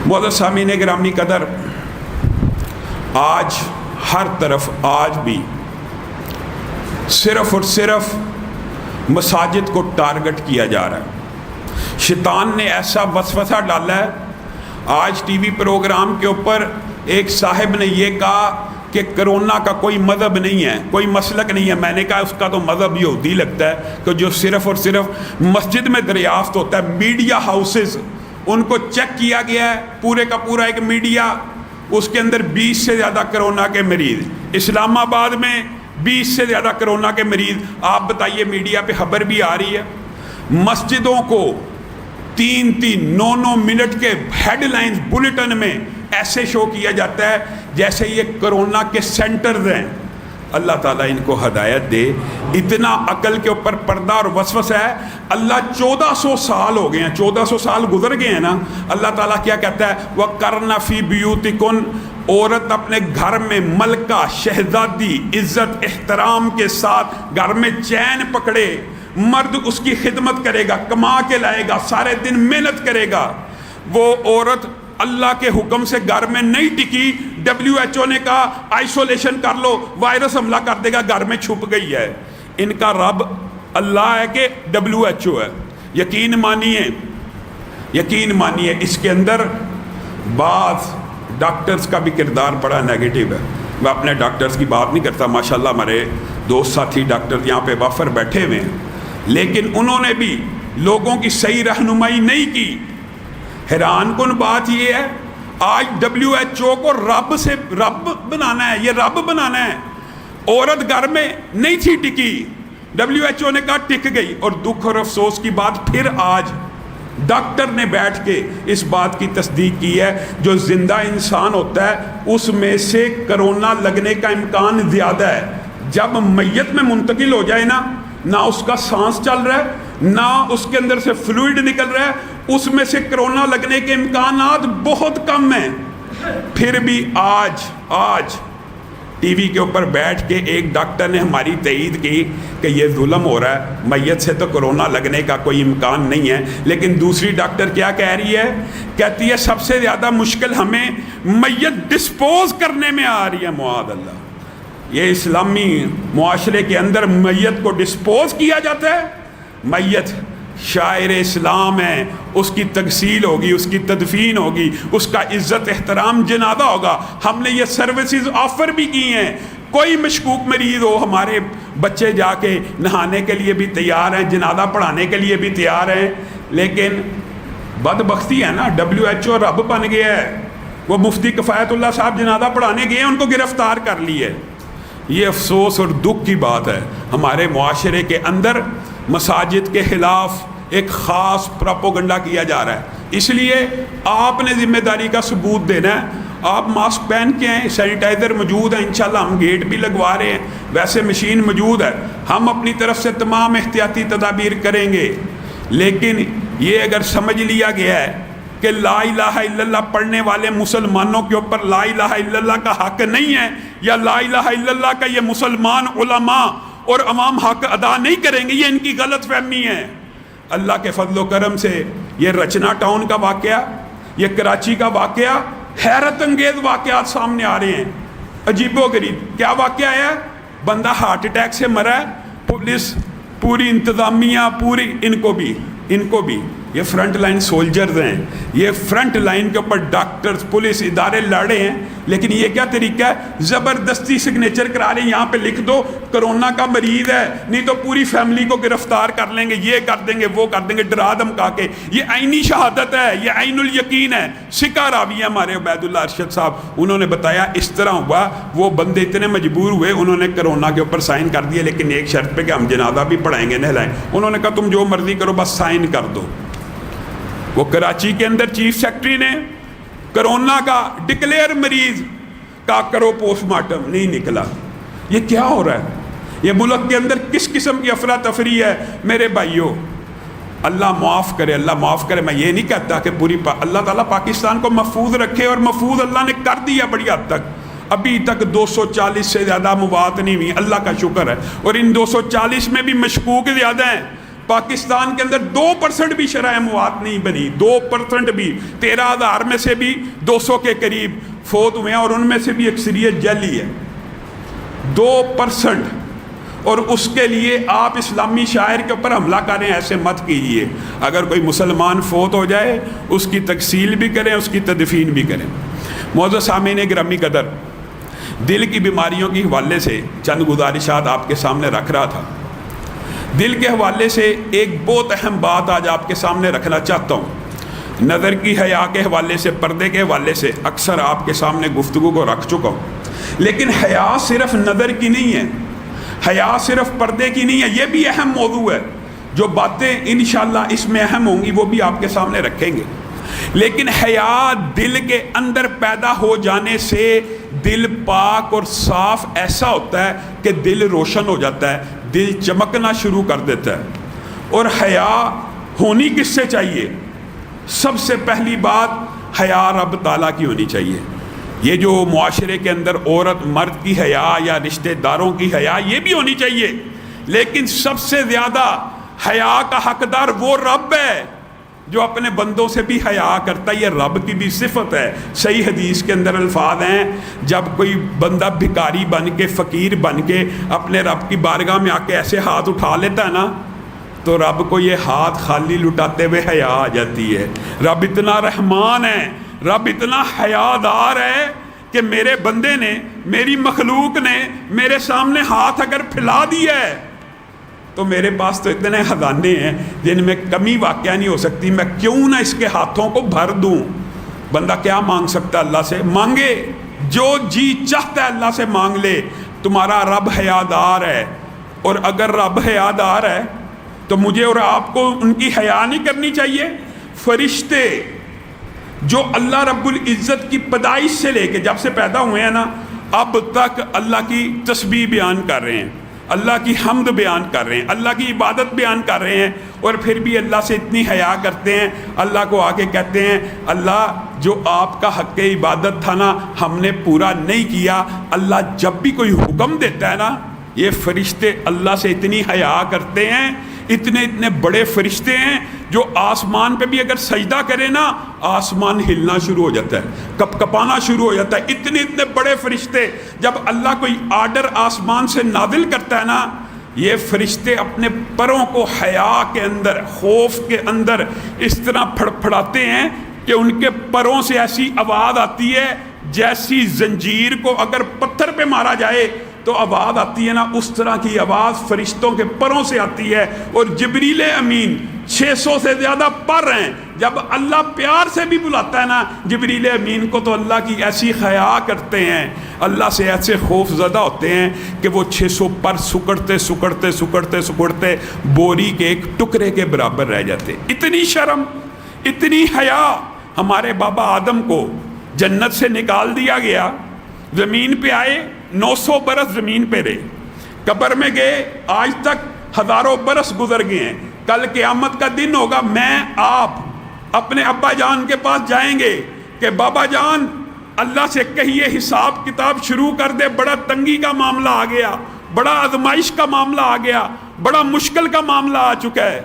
معزز سامعین گرامی قدر، آج ہر طرف آج بھی صرف اور صرف مساجد کو ٹارگٹ کیا جا رہا ہے۔ شیطان نے ایسا وسوسہ ڈالا ہے۔ آج ٹی وی پروگرام کے اوپر ایک صاحب نے یہ کہا کہ کرونا کا کوئی مذہب نہیں ہے، کوئی مسلک نہیں ہے۔ میں نے کہا اس کا تو مذہب یہودی لگتا ہے کہ جو صرف اور صرف مسجد میں دریافت ہوتا ہے۔ میڈیا ہاؤسز ان کو چیک کیا گیا ہے، پورے کا پورا ایک میڈیا، اس کے اندر 20 سے زیادہ کرونا کے مریض، اسلام آباد میں 20 سے زیادہ کرونا کے مریض۔ آپ بتائیے، میڈیا پہ خبر بھی آ رہی ہے۔ مسجدوں کو 3-3 9-9 منٹ کے ہیڈ لائنز بلیٹن میں ایسے شو کیا جاتا ہے جیسے یہ کرونا کے سینٹرز ہیں۔ اللہ تعالیٰ ان کو ہدایت دے۔ اتنا عقل کے اوپر پردہ اور وسوسہ ہے۔ اللہ 1400 سال ہو گئے ہیں، 1400 سال گزر گئے ہیں نا۔ اللہ تعالیٰ کیا کہتا ہے؟ وَقَرْنَ فِي بِيُوتِكُنَّ، عورت اپنے گھر میں ملکہ، شہزادی، عزت احترام کے ساتھ گھر میں چین پکڑے۔ مرد اس کی خدمت کرے گا، کما کے لائے گا، سارے دن محنت کرے گا۔ وہ عورت اللہ کے حکم سے گھر میں نہیں ٹکی۔ WHO نے کہا آئسولیشن کر لو، وائرس حملہ کر دے گا، گھر میں چھپ گئی ہے۔ ان کا رب اللہ ہے کہ WHO ہے؟ یقین مانیے، یقین مانیے، اس کے اندر بعض ڈاکٹرز کا بھی کردار بڑا نیگیٹو ہے۔ میں اپنے ڈاکٹرز کی بات نہیں کرتا، ماشاءاللہ ہمارے دوست ساتھی ڈاکٹر یہاں پہ وافر بیٹھے ہوئے ہیں، لیکن انہوں نے بھی لوگوں کی صحیح رہنمائی نہیں کی۔ حیران کن بات یہ ہے، آج WHO کو رب بنانا ہے، یہ رب بنانا ہے۔ عورت گھر میں نہیں تھی ٹکی، WHO نے کہا ٹک گئی۔ اور دکھ اور افسوس کی بات، پھر آج ڈاکٹر نے بیٹھ کے اس بات کی تصدیق کی ہے، جو زندہ انسان ہوتا ہے اس میں سے کرونا لگنے کا امکان زیادہ ہے۔ جب میت میں منتقل ہو جائے نا، نہ اس کا سانس چل رہا ہے، نہ اس کے اندر سے فلوئڈ نکل رہا ہے، اس میں سے کرونا لگنے کے امکانات بہت کم ہیں۔ پھر بھی آج ٹی وی کے اوپر بیٹھ کے ایک ڈاکٹر نے ہماری تائید کی کہ یہ ظلم ہو رہا ہے، میت سے تو کرونا لگنے کا کوئی امکان نہیں ہے۔ لیکن دوسری ڈاکٹر کیا کہہ رہی ہے؟ کہتی ہے سب سے زیادہ مشکل ہمیں میت ڈسپوز کرنے میں آ رہی ہے۔ معاذ اللہ، یہ اسلامی معاشرے کے اندر میت کو ڈسپوز کیا جاتا ہے۔ میت شاعر اسلام ہے، اس کی تغسیل ہوگی، اس کی تدفین ہوگی، اس کا عزت احترام جنازہ ہوگا۔ ہم نے یہ سروسز آفر بھی کی ہیں۔ کوئی مشکوک مریض ہو، ہمارے بچے جا کے نہانے کے لیے بھی تیار ہیں، جنازہ پڑھانے کے لیے بھی تیار ہیں۔ لیکن بدبختی ہے نا، WHO رب بن گیا ہے۔ وہ مفتی کفایت اللہ صاحب جنازہ پڑھانے گئے ہیں، ان کو گرفتار کر لی ہے۔ یہ افسوس اور دکھ کی بات ہے، ہمارے معاشرے کے اندر مساجد کے خلاف ایک خاص پروپیگنڈا کیا جا رہا ہے۔ اس لیے آپ نے ذمہ داری کا ثبوت دینا ہے۔ آپ ماسک پہن کے ہیں، سینیٹائزر موجود ہے، انشاءاللہ ہم گیٹ بھی لگوا رہے ہیں، ویسے مشین موجود ہے، ہم اپنی طرف سے تمام احتیاطی تدابیر کریں گے۔ لیکن یہ اگر سمجھ لیا گیا ہے کہ لا الہ الا اللہ پڑھنے والے مسلمانوں کے اوپر لا الہ الا اللہ کا حق نہیں ہے، یا لا الہ الا اللہ کا یہ مسلمان علماء اور عوام حق ادا نہیں کریں گے، یہ ان کی غلط فہمی ہے۔ اللہ کے فضل و کرم سے یہ رچنا ٹاؤن کا واقعہ، یہ کراچی کا واقعہ، حیرت انگیز واقعات سامنے آ رہے ہیں، عجیب و غریب۔ کیا واقعہ ہے؟ بندہ ہارٹ اٹیک سے مرا ہے، پولیس پوری انتظامیہ پوری ان کو بھی یہ فرنٹ لائن سولجرز ہیں، یہ فرنٹ لائن کے اوپر ڈاکٹرز پولیس ادارے لڑ رہے ہیں، لیکن یہ کیا طریقہ ہے؟ زبردستی سگنیچر کرا رہے ہیں، یہاں پہ لکھ دو کرونا کا مریض ہے، نہیں تو پوری فیملی کو گرفتار کر لیں گے، یہ کر دیں گے، وہ کر دیں گے، ڈرا دھمکا کے۔ یہ عینی شہادت ہے، یہ عین الیقین ہے۔ سکہ راوی ہے ہمارے عبید اللہ ارشد صاحب، انہوں نے بتایا اس طرح ہوا، وہ بندے اتنے مجبور ہوئے، انہوں نے کرونا کے اوپر سائن کر دیے، لیکن ایک شرط پہ کہ ہم جنازہ بھی پڑھائیں گے، نہلائیں۔ انہوں نے کہا تم جو مرضی کرو، بس سائن کر دو۔ وہ کراچی کے اندر چیف سیکرٹری نے کرونا کا ڈکلیئر مریض کا کرو پوسٹ مارٹم، نہیں نکلا۔ یہ کیا ہو رہا ہے؟ یہ ملک کے اندر کس قسم کی افراتفری ہے؟ میرے بھائیوں، اللہ معاف کرے، اللہ معاف کرے۔ میں یہ نہیں کہتا کہ اللہ تعالیٰ پاکستان کو محفوظ رکھے، اور محفوظ اللہ نے کر دیا بڑی حد تک۔ ابھی تک 240 سے زیادہ موات نہیں ہوئی، اللہ کا شکر ہے، اور ان 240 میں بھی مشکوک زیادہ ہیں۔ پاکستان کے اندر 2% بھی شرح اموات نہیں بنی، 2% بھی، 13,000 میں سے بھی 200 کے قریب فوت ہوئے ہیں، اور ان میں سے بھی اکثریت جعلی ہے، 2%۔ اور اس کے لیے آپ اسلامی شاعر کے اوپر حملہ کریں، ایسے مت کیجئے۔ اگر کوئی مسلمان فوت ہو جائے اس کی تغسیل بھی کریں، اس کی تدفین بھی کریں۔ معزز سامعین گرامی قدر، دل کی بیماریوں کے حوالے سے چند گزارشات آپ کے سامنے رکھ رہا تھا۔ دل کے حوالے سے ایک بہت اہم بات آج آپ کے سامنے رکھنا چاہتا ہوں۔ نظر کی حیا کے حوالے سے، پردے کے حوالے سے اکثر آپ کے سامنے گفتگو کو رکھ چکا ہوں، لیکن حیا صرف نظر کی نہیں ہے، حیا صرف پردے کی نہیں ہے، یہ بھی اہم موضوع ہے۔ جو باتیں انشاءاللہ اس میں اہم ہوں گی وہ بھی آپ کے سامنے رکھیں گے، لیکن حیا دل کے اندر پیدا ہو جانے سے دل پاک اور صاف ایسا ہوتا ہے کہ دل روشن ہو جاتا ہے، دل چمکنا شروع کر دیتا ہے۔ اور حیا ہونی کس سے چاہیے؟ سب سے پہلی بات حیا رب تعالیٰ کی ہونی چاہیے۔ یہ جو معاشرے کے اندر عورت مرد کی حیا یا رشتہ داروں کی حیا یہ بھی ہونی چاہیے، لیکن سب سے زیادہ حیا کا حقدار وہ رب ہے جو اپنے بندوں سے بھی حیا کرتا ہے۔ یہ رب کی بھی صفت ہے۔ صحیح حدیث کے اندر الفاظ ہیں، جب کوئی بندہ بھکاری بن کے، فقیر بن کے اپنے رب کی بارگاہ میں آ کے ایسے ہاتھ اٹھا لیتا ہے نا، تو رب کو یہ ہاتھ خالی لٹاتے ہوئے حیا آ جاتی ہے۔ رب اتنا رحمان ہے، رب اتنا حیادار ہے کہ میرے بندے نے، میری مخلوق نے میرے سامنے ہاتھ اگر پھیلا دیا ہے تو میرے پاس تو اتنے خزانے ہیں جن میں کمی واقعہ نہیں ہو سکتی، میں کیوں نہ اس کے ہاتھوں کو بھر دوں۔ بندہ کیا مانگ سکتا ہے اللہ سے؟ مانگے، جو جی چاہتا ہے اللہ سے مانگ لے۔ تمہارا رب حیادار ہے، اور اگر رب حیادار ہے تو مجھے اور آپ کو ان کی حیا نہیں کرنی چاہیے؟ فرشتے جو اللہ رب العزت کی پیدائش سے لے کے جب سے پیدا ہوئے ہیں نا، اب تک اللہ کی تسبیح بیان کر رہے ہیں، اللہ کی حمد بیان کر رہے ہیں، اللہ کی عبادت بیان کر رہے ہیں، اور پھر بھی اللہ سے اتنی حیا کرتے ہیں، اللہ کو آ کے کہتے ہیں اللہ جو آپ کا حق عبادت تھا نا ہم نے پورا نہیں کیا۔ اللہ جب بھی کوئی حکم دیتا ہے نا، یہ فرشتے اللہ سے اتنی حیا کرتے ہیں، اتنے بڑے فرشتے ہیں جو آسمان پہ بھی اگر سجدہ کرے نا آسمان ہلنا شروع ہو جاتا ہے، کپ کپانا شروع ہو جاتا ہے۔ اتنے بڑے فرشتے، جب اللہ کوئی آرڈر آسمان سے نازل کرتا ہے نا، یہ فرشتے اپنے پروں کو حیا کے اندر، خوف کے اندر اس طرح پھڑپھڑاتے ہیں کہ ان کے پروں سے ایسی آواز آتی ہے جیسی زنجیر کو اگر پتھر پہ مارا جائے تو آواز آتی ہے نا، اس طرح کی آواز فرشتوں کے پروں سے آتی ہے۔ اور جبریل امین 600 سے زیادہ پر ہیں، جب اللہ پیار سے بھی بلاتا ہے نا جبریل امین کو تو اللہ کی ایسی حیا کرتے ہیں، اللہ سے ایسے خوف زدہ ہوتے ہیں کہ وہ 600 پر سکڑتے بوری کے ایک ٹکڑے کے برابر رہ جاتے۔ اتنی شرم، اتنی حیا۔ ہمارے بابا آدم کو جنت سے نکال دیا گیا، زمین پہ آئے، 900 برس زمین پہ رہے، قبر میں گئے، آج تک ہزاروں برس گزر گئے ہیں۔ کل قیامت کا دن ہوگا، میں آپ اپنے ابا جان کے پاس جائیں گے کہ بابا جان اللہ سے کہیے حساب کتاب شروع کر دے، بڑا تنگی کا معاملہ آ گیا، بڑا آزمائش کا معاملہ آ گیا، بڑا مشکل کا معاملہ آ چکا ہے۔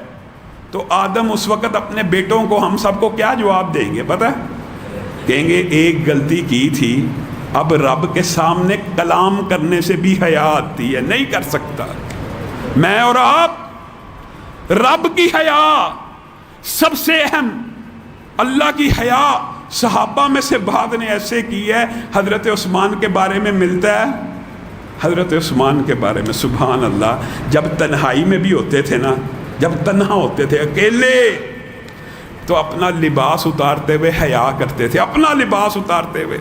تو آدم اس وقت اپنے بیٹوں کو، ہم سب کو کیا جواب دیں گے پتہ ہے؟ کہیں گے ایک غلطی کی تھی، اب رب کے سامنے کلام کرنے سے بھی حیا آتی ہے، نہیں کر سکتا۔ میں اور آپ رب کی حیا سب سے اہم، اللہ کی حیا صحابہ میں سے بعض نے ایسے کی ہے۔ حضرت عثمان کے بارے میں ملتا ہے، حضرت عثمان کے بارے میں سبحان اللہ، جب تنہائی میں بھی ہوتے تھے نا، جب تنہا ہوتے تھے اکیلے، تو اپنا لباس اتارتے ہوئے حیا کرتے تھے، اپنا لباس اتارتے ہوئے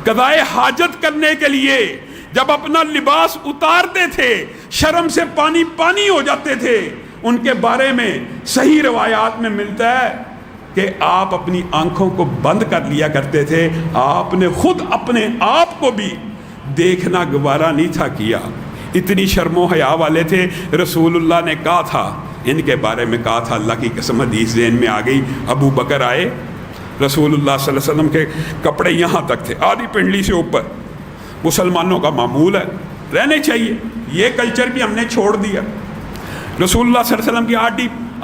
قضائے حاجت کرنے کے لیے جب اپنا لباس اتارتے تھے شرم سے پانی پانی ہو جاتے تھے۔ ان کے بارے میں صحیح روایات میں ملتا ہے کہ آپ اپنی آنکھوں کو بند کر لیا کرتے تھے، آپ نے خود اپنے آپ کو بھی دیکھنا گوارا نہیں تھا کیا، اتنی شرم و حیا والے تھے۔ رسول اللہ نے کہا تھا، ان کے بارے میں کہا تھا، اللہ کی قسم حدیث ذہن میں آ گئی، ابو بکر آئے، رسول اللہ صلی اللہ علیہ وسلم کے کپڑے یہاں تک تھے، آدھی پنڈلی سے اوپر، مسلمانوں کا معمول ہے، رہنے چاہیے، یہ کلچر بھی ہم نے چھوڑ دیا۔ رسول اللہ صلی اللہ علیہ وسلم کی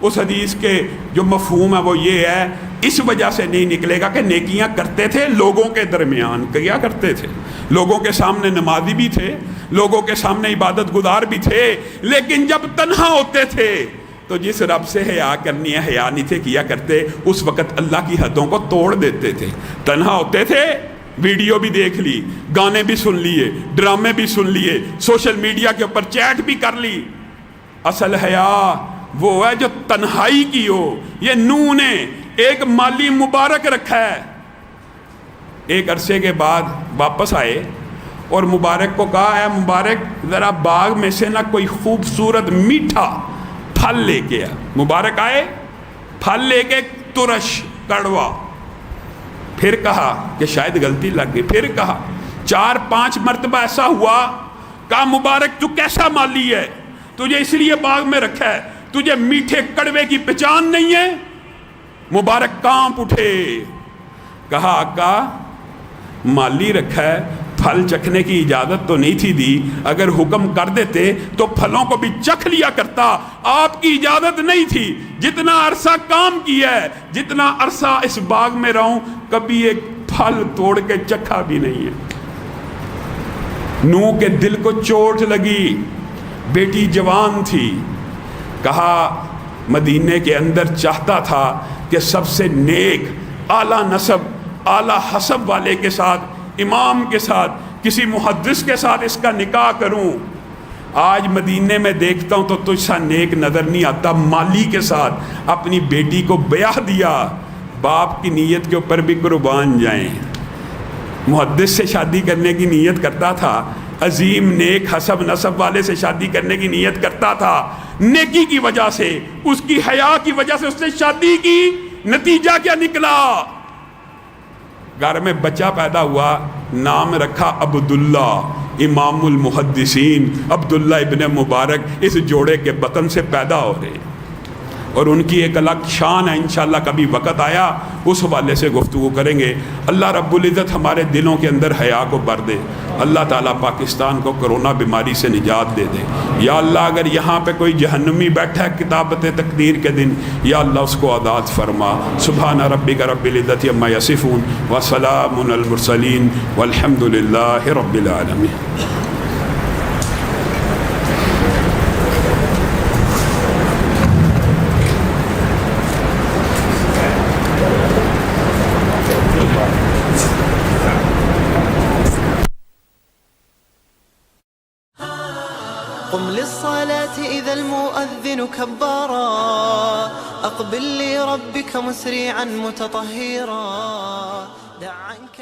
اس حدیث کے جو مفہوم ہے وہ یہ ہے، اس وجہ سے نہیں نکلے گا کہ نیکیاں کرتے تھے لوگوں کے درمیان، کیا کرتے تھے؟ لوگوں کے سامنے نمازی بھی تھے، لوگوں کے سامنے عبادت گزار بھی تھے، لیکن جب تنہا ہوتے تھے تو جس رب سے حیا کرنی ہے حیا نہیں تھے کیا کرتے، اس وقت اللہ کی حدوں کو توڑ دیتے تھے۔ تنہا ہوتے تھے، ویڈیو بھی دیکھ لی، گانے بھی سن لیے، ڈرامے بھی سن لیے، سوشل میڈیا کے اوپر چیٹ بھی کر لی۔ اصل حیا وہ ہے جو تنہائی کی ہو۔ یہ نوح نے ایک مالی مبارک رکھا ہے، ایک عرصے کے بعد واپس آئے اور مبارک کو کہا ہے مبارک ذرا باغ میں سے نہ کوئی خوبصورت میٹھا پھل لے کے آ۔ مبارک آئے، پھل لے کے ترش کڑوا، پھر کہا کہ شاید غلطی لگ گئی، پھر کہا 4-5 مرتبہ ایسا ہوا، کہا مبارک تو کیسا مالی ہے، تجھے اس لیے باغ میں رکھا ہے، تجھے میٹھے کڑوے کی پہچان نہیں ہے؟ مبارک کانپ اٹھے، کہا آقا مالی رکھا ہے، پھل چکھنے کی اجازت تو نہیں تھی دی، اگر حکم کر دیتے تو پھلوں کو بھی چکھ لیا کرتا، آپ کی اجازت نہیں تھی۔ جتنا عرصہ کام کیا ہے، جتنا عرصہ اس باغ میں رہوں، کبھی ایک پھل توڑ کے چکھا بھی نہیں ہے۔ نوح کے دل کو چوٹ لگی، بیٹی جوان تھی، کہا مدینے کے اندر چاہتا تھا کہ سب سے نیک، اعلیٰ نسب، اعلیٰ حسب والے کے ساتھ، امام کے ساتھ، کسی محدث کے ساتھ اس کا نکاح کروں۔ آج مدینے میں دیکھتا ہوں تو تجھ سا نیک نظر نہیں آتا، مالی کے ساتھ اپنی بیٹی کو بیاہ دیا۔ باپ کی نیت کے اوپر بھی قربان جائیں۔ محدث سے شادی کرنے کی نیت کرتا تھا، عظیم نیک حسب نسب والے سے شادی کرنے کی نیت کرتا تھا، نیکی کی وجہ سے، اس کی حیا کی وجہ سے اس نے شادی کی، نتیجہ کیا نکلا؟ گھر میں بچہ پیدا ہوا، نام رکھا عبداللہ، امام المحدثین عبداللہ ابن مبارک اس جوڑے کے بطن سے پیدا ہو رہے، اور ان کی ایک الگ شان ہے، انشاءاللہ کبھی وقت آیا اس حوالے سے گفتگو کریں گے۔ اللہ رب العزت ہمارے دلوں کے اندر حیا کو بھر دے، اللہ تعالیٰ پاکستان کو کرونا بیماری سے نجات دے دے۔ یا اللہ اگر یہاں پہ کوئی جہنمی بیٹھا ہے کتابت تقدیر کے دن، یا اللہ اس کو آزاد فرما۔ سبحان ربک رب العزت عما یصفون وسلام علی المرسلین والحمد للہ رب العالمین۔ قم للصلاة إذا المؤذن كبارا، أقبل لربك مسرعا متطهرا، دع عنك